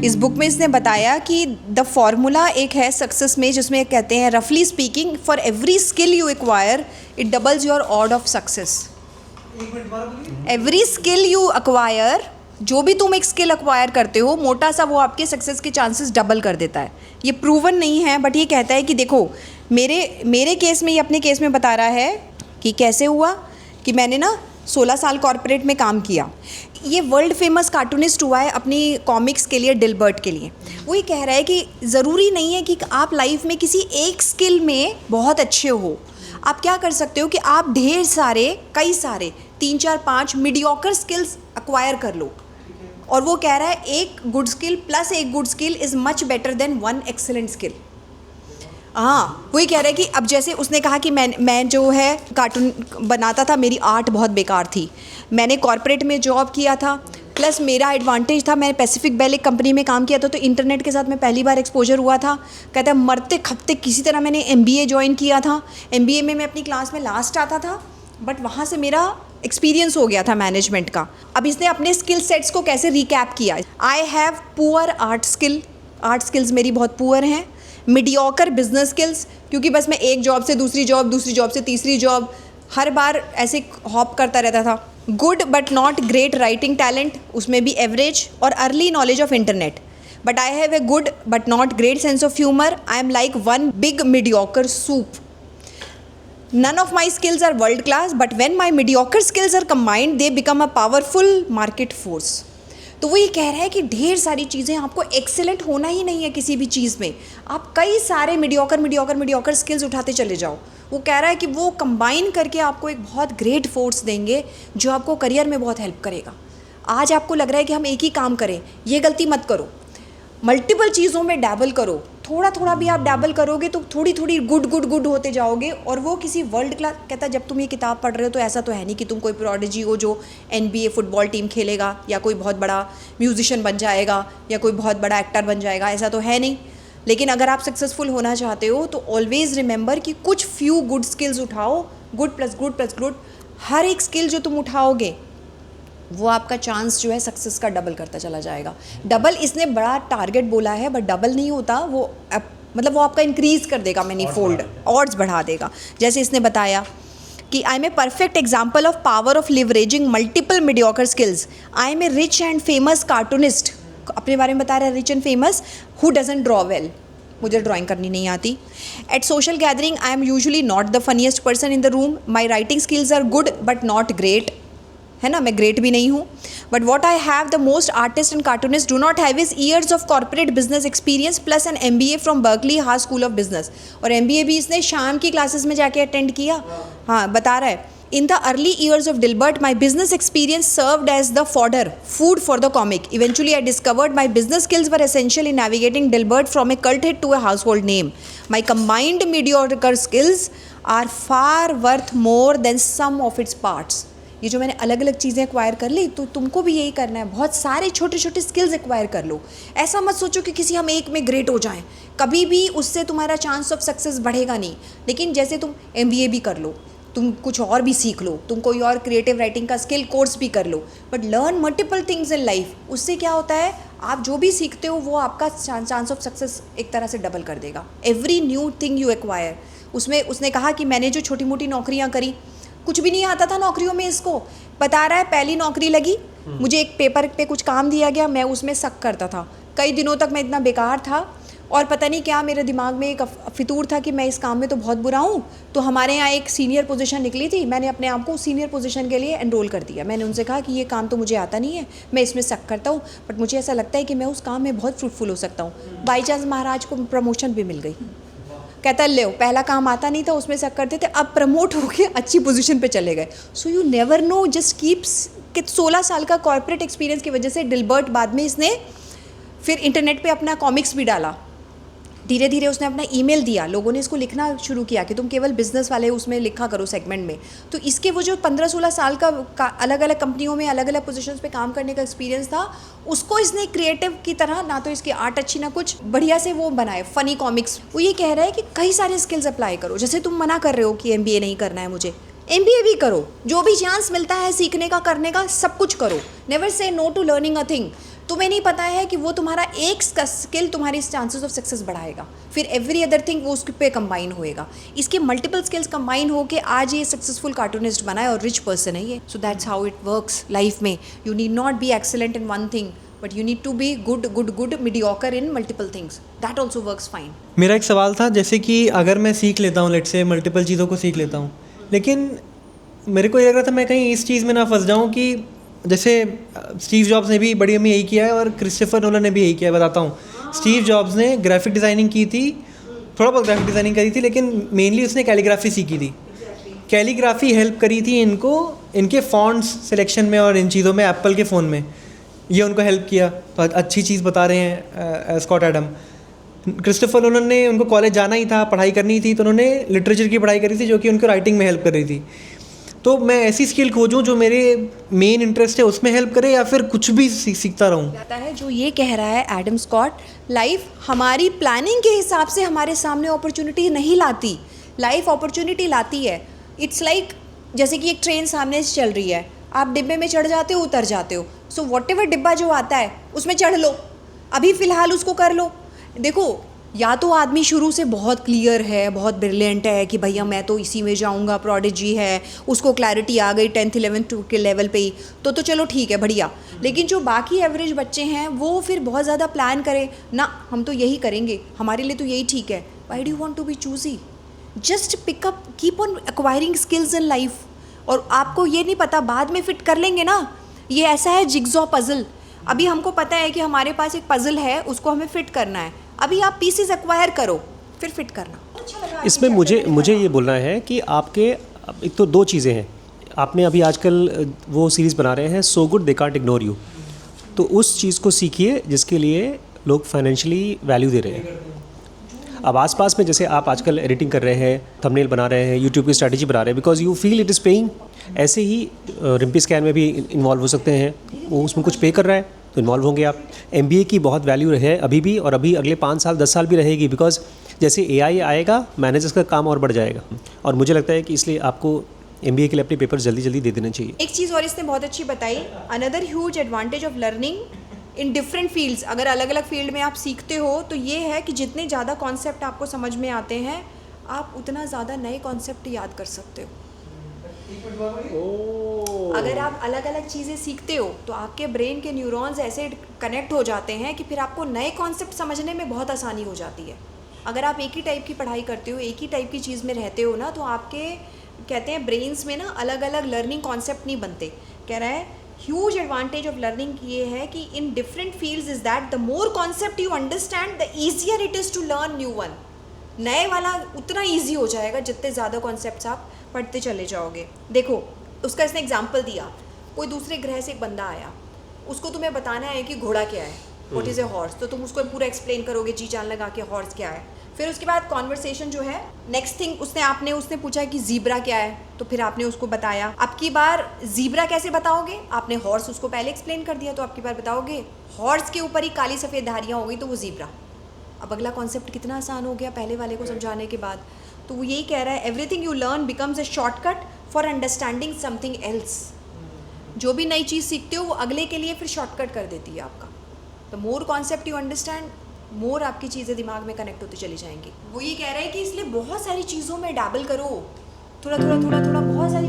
इस बुक में इसने बताया कि द फॉर्मूला एक है सक्सेस में, जिसमें कहते हैं रफली speaking for every skill you acquire it doubles your odd of success. Every skill you acquire, जो भी तुम एक स्किल एक्वायर करते हो मोटा सा, वो आपके सक्सेस के चांसेस डबल कर देता है। ये प्रूवन नहीं है, बट ये कहता है कि देखो मेरे केस में, ये अपने केस में बता रहा है कि कैसे हुआ कि मैंने ना 16 साल कॉर्पोरेट में काम किया। ये वर्ल्ड फेमस कार्टूनिस्ट हुआ है अपनी कॉमिक्स के लिए, डिल्बर्ट के लिए। वो ये कह रहा है कि ज़रूरी नहीं है कि आप लाइफ में किसी एक स्किल में बहुत अच्छे हो। आप क्या कर सकते हो कि आप ढेर सारे, कई सारे 3 4 5 मीडियोकर स्किल्स एक्वायर कर लो। और वो कह रहा है एक गुड स्किल प्लस एक good skill is much better than one excellent skill. हाँ, वही कह रहा है कि अब जैसे उसने कहा कि मैं जो है कार्टून बनाता था, मेरी आर्ट बहुत बेकार थी। मैंने कॉर्पोरेट में जॉब किया था, प्लस मेरा एडवांटेज था, मैं पैसिफिक बेल एक कंपनी में काम किया था, तो इंटरनेट के साथ में पहली बार एक्सपोजर हुआ था। कहता है मरते खपते किसी तरह मैंने MBA ज्वाइन किया था। MBA में मैं अपनी क्लास में लास्ट आता था, बट वहाँ से मेरा एक्सपीरियंस हो गया था मैनेजमेंट का। अब इसने अपने स्किल सेट्स को कैसे रिकैप किया। I have poor art skills मेरी बहुत पुअर हैं। मीडियोकर बिजनेस स्किल्स, क्योंकि बस मैं एक जॉब से दूसरी जॉब से तीसरी जॉब, हर बार ऐसे हॉप करता रहता था। Good but not great writing talent, उसमें भी एवरेज। और early knowledge of internet, but I have a good but not great sense of humour. I am like one big mediocre soup. None of my skills are world class, but when my mediocre skills are combined, they become a powerful market force. तो वो ये कह रहा है कि ढेर सारी चीज़ें, आपको एक्सेलेंट होना ही नहीं है किसी भी चीज़ में। आप कई सारे मीडियोकर स्किल्स उठाते चले जाओ। वो कह रहा है कि वो कंबाइन करके आपको एक बहुत ग्रेट फोर्स देंगे जो आपको करियर में बहुत हेल्प करेगा। आज आपको लग रहा है कि हम एक ही काम करें, ये गलती मत करो। मल्टीपल चीज़ों में डैबल करो। थोड़ा थोड़ा भी आप डैबल करोगे तो थोड़ी थोड़ी गुड होते जाओगे। और वो किसी वर्ल्ड क्लास, कहता है जब तुम ये किताब पढ़ रहे हो तो ऐसा तो है नहीं कि तुम कोई प्रोडिजी हो जो NBA फुटबॉल टीम खेलेगा, या कोई बहुत बड़ा म्यूजिशियन बन जाएगा, या कोई बहुत बड़ा एक्टर बन जाएगा, ऐसा तो है नहीं। लेकिन अगर आप सक्सेसफुल होना चाहते हो तो ऑलवेज रिमेंबर कि कुछ फ्यू गुड स्किल्स उठाओ। गुड प्लस गुड, हर एक स्किल जो तुम उठाओगे वो आपका चांस जो है सक्सेस का डबल करता चला जाएगा। डबल इसने बड़ा टारगेट बोला है, बट डबल नहीं होता वो, मतलब वो आपका इंक्रीज कर देगा मैनी फोल्ड, ऑड्स बढ़ा देगा। जैसे इसने बताया कि I am a perfect example of power of leveraging multiple mediocre skills. I am a rich and famous cartoonist, अपने बारे में बता रहा है, rich and famous, who doesn't draw well, मुझे ड्राइंग करनी नहीं आती। At social gathering I am usually not the funniest person in the room. My writing skills are good but not great, है ना, मैं ग्रेट भी नहीं हूँ। But what I have the most artist and cartoonist do not have is years of corporate business experience plus an MBA from Berkeley heart school of business. और MBA भी इसने शाम की क्लासेस में जाके अटेंड किया। हाँ, बता रहा है In the early years of Dilbert, my business experience served as the food for the comic. Eventually, I discovered my business skills were essential in navigating Dilbert from a cult hit to a household name. My combined mediocre skills are far worth more than sum of its parts. ये जो मैंने अलग अलग चीज़ें acquire कर ली, तो तुमको भी यही करना है। बहुत सारे छोटे छोटे स्किल्स एक्वायर कर लो। ऐसा मत सोचो कि किसी हम एक में ग्रेट हो जाएं, कभी भी उससे तुम्हारा चांस ऑफ सक्सेस बढ़ेगा नहीं। लेकिन जैसे तुम MBA भी कर लो, तुम कुछ और भी सीख लो, तुम कोई और क्रिएटिव राइटिंग का स्किल कोर्स भी कर लो, but learn multiple things in life. उससे क्या होता है, आप जो भी सीखते हो वो आपका चांस ऑफ सक्सेस एक तरह से डबल कर देगा। Every new thing you acquire. उसमें उसने कहा कि मैंने जो छोटी मोटी नौकरियां करी, कुछ भी नहीं आता था नौकरियों में। इसको बता रहा है पहली नौकरी लगी, मुझे एक पेपर पे कुछ काम दिया गया, मैं उसमें सक करता था। कई दिनों तक मैं इतना बेकार था, और पता नहीं क्या मेरे दिमाग में एक फितूर था कि मैं इस काम में तो बहुत बुरा हूँ। तो हमारे यहाँ एक सीनियर पोजीशन निकली थी, मैंने अपने आप को सीनियर पोजीशन के लिए एनरोल कर दिया। मैंने उनसे कहा कि ये काम तो मुझे आता नहीं है, मैं इसमें सक करता हूँ, बट मुझे ऐसा लगता है कि मैं उस काम में बहुत फ्रूटफुल हो सकता हूँ। बाई चांस महाराज को प्रमोशन भी मिल गई। कहता ले, पहला काम आता नहीं था, उसमें सक करते थे, अब प्रमोट होके अच्छी पोजीशन पे चले गए। So you never know, just keeps. कि 16 साल का कॉर्पोरेट एक्सपीरियंस की वजह से डिल्बर्ट बाद में इसने फिर इंटरनेट पे अपना कॉमिक्स भी डाला। धीरे धीरे उसने अपना ईमेल दिया, लोगों ने इसको लिखना शुरू किया कि तुम केवल बिजनेस वाले उसमें लिखा करो सेगमेंट में। तो इसके वो जो 15-16 साल का अलग अलग कंपनियों में अलग अलग पोजीशंस पे काम करने का एक्सपीरियंस था, उसको इसने क्रिएटिव की तरह, ना तो इसकी आर्ट अच्छी ना कुछ, बढ़िया से वो बनाए फनी कॉमिक्स। वो ये कह रहा है कि कई सारे स्किल्स अप्लाई करो। जैसे तुम मना कर रहे हो कि MBA नहीं करना है मुझे, MBA भी करो। जो भी चांस मिलता है सीखने का, करने का, सब कुछ करो। Never say no to learning a thing. तुम्हें नहीं पता है कि वो तुम्हारा एक स्किल तुम्हारी चांसेस ऑफ सक्सेस बढ़ाएगा, फिर एवरी अदर थिंग वो उसके पे कंबाइन होएगा। इसके मल्टीपल स्किल्स कंबाइन हो के आज ये सक्सेसफुल कार्टूनिस्ट बना है और रिच पर्सन है ये। So that's how it works life में। You need not be excellent in one thing, but you need to be good mediocre in multiple things. That also works fine. मेरा एक सवाल था, जैसे कि अगर मैं सीख लेता हूँ, लेट से मल्टीपल चीज़ों को सीख लेता हूँ, लेकिन मेरे को ये लग रहा था मैं कहीं इस चीज़ में ना फंस जाऊँ कि जैसे स्टीव जॉब्स ने भी बड़ी में यही किया है और क्रिस्टोफर नोलन ने भी यही किया है। बताता हूँ, स्टीव जॉब्स ने ग्राफिक डिज़ाइनिंग की थी, थोड़ा बहुत ग्राफिक डिज़ाइनिंग करी थी, लेकिन मेनली उसने कैलीग्राफी सीखी थी। कैलीग्राफी हेल्प करी थी इनको इनके फॉन्ट्स सिलेक्शन में और इन चीज़ों में, एप्पल के फ़ोन में ये उनको हेल्प किया। तो अच्छी चीज़ बता रहे हैं स्कॉट एडम। क्रिस्टोफर नोलन ने, उनको कॉलेज जाना ही था, पढ़ाई करनी थी, तो उन्होंने लिटरेचर की पढ़ाई करी थी जो कि उनको राइटिंग में हेल्प कर रही थी। तो मैं ऐसी स्किल खोजूं जो मेरे मेन इंटरेस्ट है उसमें हेल्प करे, या फिर कुछ भी सीखता रहूं? जाता है जो ये कह रहा है एडम स्कॉट, लाइफ हमारी प्लानिंग के हिसाब से हमारे सामने अपॉर्चुनिटी नहीं लाती, लाइफ अपॉर्चुनिटी लाती है। इट्स लाइक जैसे कि एक ट्रेन सामने से चल रही है, आप डिब्बे में चढ़ जाते हो, उतर जाते हो। सो व्हाटएवर डिब्बा जो आता है उसमें चढ़ लो, अभी फ़िलहाल उसको कर लो। देखो, या तो आदमी शुरू से बहुत क्लियर है, बहुत ब्रिलियंट है कि भैया मैं तो इसी में जाऊंगा, प्रोडिजी है, उसको क्लैरिटी आ गई 10th 11th के लेवल पे ही, तो चलो ठीक है, बढ़िया। लेकिन जो बाकी एवरेज बच्चे हैं वो फिर बहुत ज़्यादा प्लान करें ना, हम तो यही करेंगे, हमारे लिए तो यही ठीक है। Why do you want to be choosy? Just pick up, keep on acquiring skills in life. और आपको ये नहीं पता, बाद में फिट कर लेंगे ना। ये ऐसा है जिग्जॉ पज़ल, अभी हमको पता है कि हमारे पास एक पज़ल है, उसको हमें फिट करना है, अभी आप पीसेस एक्वायर करो, फिर फिट करना। इसमें मुझे ये बोलना है कि आपके एक तो दो चीज़ें हैं। आपने अभी आजकल वो सीरीज़ बना रहे हैं so good they can't ignore you, तो उस चीज़ को सीखिए जिसके लिए लोग फाइनेंशियली वैल्यू दे रहे हैं। अब आसपास में जैसे आप आजकल एडिटिंग कर रहे हैं, थंबनेल बना रहे हैं, यूट्यूब की स्ट्रैटेजी बना रहे हैं because you feel it is paying, ऐसे ही रिम्पी स्कैन में भी इन्वॉल्व हो सकते हैं, वो उसमें कुछ पे कर रहा है तो इन्वॉल्व होंगे आप। MBA की बहुत वैल्यू है अभी भी, और अभी अगले 5 साल 10 साल भी रहेगी, बिकॉज जैसे AI आएगा मैनेजर्स का काम और बढ़ जाएगा। और मुझे लगता है कि इसलिए आपको MBA के लिए अपने पेपर जल्दी जल्दी दे देने चाहिए। एक चीज़ और इसने बहुत अच्छी बताई, another huge advantage of learning in different fields. अगर अलग अलग फील्ड में आप सीखते हो तो ये है कि जितने ज़्यादा कॉन्सेप्ट आपको समझ में आते हैं, आप उतना ज़्यादा नए कॉन्सेप्ट याद कर सकते हो। अगर आप अलग अलग चीज़ें सीखते हो तो आपके ब्रेन के न्यूरॉन्स ऐसे कनेक्ट हो जाते हैं कि फिर आपको नए कॉन्सेप्ट समझने में बहुत आसानी हो जाती है। अगर आप एक ही टाइप की पढ़ाई करते हो, एक ही टाइप की चीज़ में रहते हो ना, तो आपके कहते हैं ब्रेन्स में ना अलग अलग लर्निंग कॉन्सेप्ट नहीं बनते। कह रहा है ह्यूज एडवांटेज ऑफ लर्निंग ये है कि in different fields is that the more concept you understand the easier it is to learn new one. नए वाला उतना ईजी हो जाएगा जितने ज़्यादा कॉन्सेप्ट्स आप पढ़ते चले जाओगे। देखो, उसका इसने एग्जाम्पल दिया, कोई दूसरे ग्रह से एक बंदा आया, उसको तुम्हें बताना है कि घोड़ा क्या है, व्हाट इज़ ए हॉर्स, तो तुम उसको पूरा एक्सप्लेन करोगे जी जान लगा के हॉर्स क्या है। फिर उसके बाद कॉन्वर्सेशन जो है, नेक्स्ट थिंग उसने पूछा कि ज़ीब्रा क्या है, तो फिर आपने उसको बताया। अब की बार ज़ीब्रा कैसे बताओगे, आपने हॉर्स उसको पहले एक्सप्लेन कर दिया, तो आपकी बार बताओगे हॉर्स के ऊपर ही काली सफ़ेद धारियाँ हो गई तो वो ज़ीब्रा। अब अगला कॉन्सेप्ट कितना आसान हो गया पहले वाले को समझाने के बाद। तो वो यही कह रहा है, everything you learn becomes a shortcut for understanding something else. जो भी नई चीज़ सीखते हो वो अगले के लिए फिर शॉर्टकट कर देती है आपका। The more concept you understand, more आपकी चीज़ें दिमाग में कनेक्ट होती चली जाएंगी। वो ये कह रहे हैं कि इसलिए बहुत सारी चीज़ों में डैबल करो, थोड़ा बहुत सारी